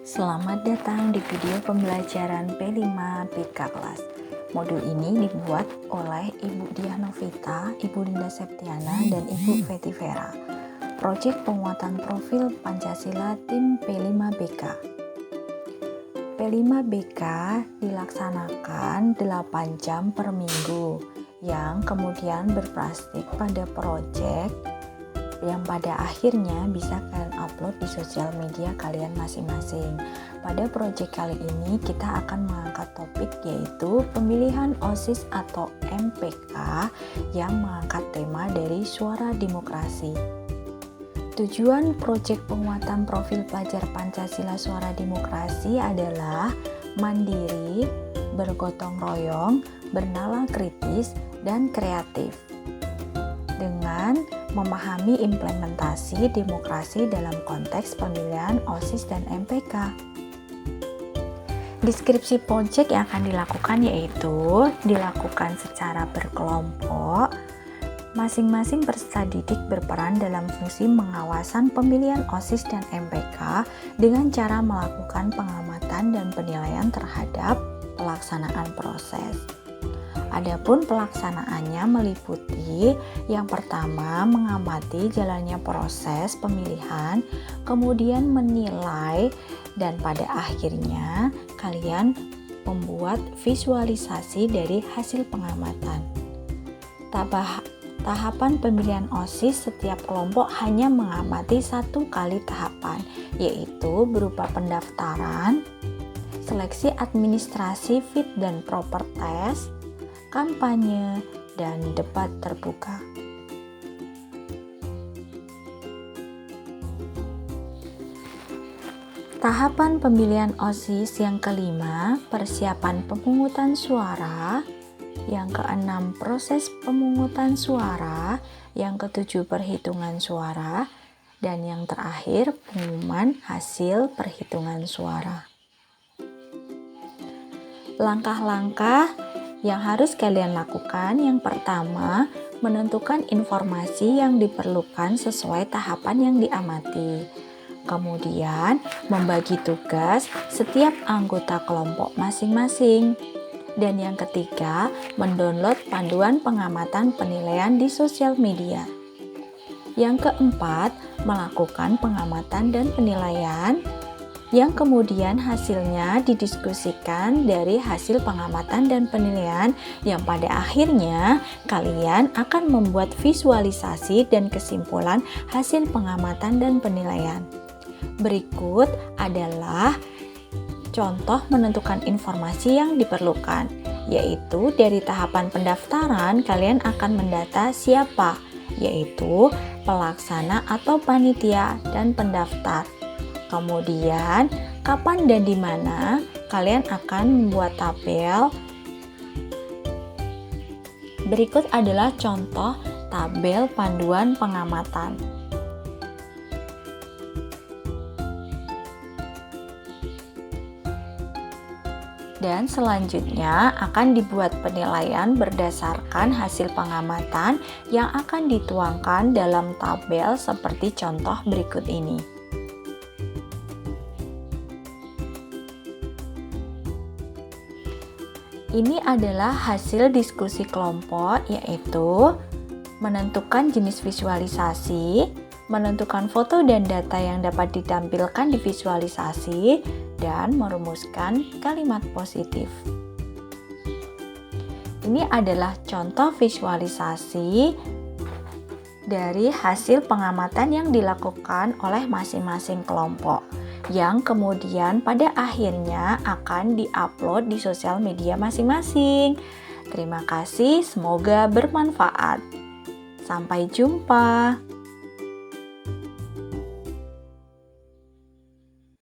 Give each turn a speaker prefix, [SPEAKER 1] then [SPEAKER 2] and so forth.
[SPEAKER 1] Selamat datang di video pembelajaran P5PK kelas. Modul ini dibuat oleh Ibu Diah Novita, Ibu Linda Septiana, dan Ibu Feti Vera. Proyek penguatan profil Pancasila tim P5BK. P5BK dilaksanakan 8 jam per minggu, yang kemudian berplastik pada proyek yang pada akhirnya bisa kalian upload di sosial media kalian masing-masing. Pada proyek kali ini kita akan mengangkat topik yaitu pemilihan OSIS atau MPK yang mengangkat tema dari suara demokrasi. Tujuan proyek penguatan profil pelajar Pancasila suara demokrasi adalah mandiri, bergotong royong, bernalar kritis, dan kreatif. Dengan memahami implementasi demokrasi dalam konteks pemilihan OSIS dan MPK. Deskripsi proyek yang akan dilakukan yaitu dilakukan secara berkelompok. Masing-masing peserta didik berperan dalam fungsi pengawasan pemilihan OSIS dan MPK dengan cara melakukan pengamatan dan penilaian terhadap pelaksanaan proses. Adapun pelaksanaannya meliputi yang pertama mengamati jalannya proses pemilihan, kemudian menilai, dan pada akhirnya kalian membuat visualisasi dari hasil pengamatan. Tahapan pemilihan OSIS setiap kelompok hanya mengamati 1 kali tahapan, yaitu berupa pendaftaran, seleksi administrasi fit dan proper test, kampanye, dan debat terbuka. Tahapan pemilihan OSIS yang kelima, persiapan pemungutan suara. Yang keenam, proses pemungutan suara. Yang ketujuh, perhitungan suara. Dan yang terakhir, pengumuman hasil perhitungan suara. Langkah-langkah yang harus kalian lakukan, yang pertama, menentukan informasi yang diperlukan sesuai tahapan yang diamati. Kemudian, membagi tugas setiap anggota kelompok masing-masing. Dan yang ketiga, mendownload panduan pengamatan penilaian di sosial media. Yang keempat, melakukan pengamatan dan penilaian, yang kemudian hasilnya didiskusikan dari hasil pengamatan dan penilaian yang pada akhirnya kalian akan membuat visualisasi dan kesimpulan hasil pengamatan dan penilaian. Berikut adalah contoh menentukan informasi yang diperlukan, yaitu dari tahapan pendaftaran kalian akan mendata siapa, yaitu pelaksana atau panitia dan pendaftar. Kemudian, kapan dan di mana kalian akan membuat tabel. Berikut adalah contoh tabel panduan pengamatan. Dan selanjutnya akan dibuat penilaian berdasarkan hasil pengamatan yang akan dituangkan dalam tabel seperti contoh berikut ini. Ini adalah hasil diskusi kelompok, yaitu menentukan jenis visualisasi, menentukan foto dan data yang dapat ditampilkan di visualisasi, dan merumuskan kalimat positif. Ini adalah contoh visualisasi dari hasil pengamatan yang dilakukan oleh masing-masing kelompok, yang kemudian pada akhirnya akan diupload di sosial media masing-masing. Terima kasih, semoga bermanfaat. Sampai jumpa.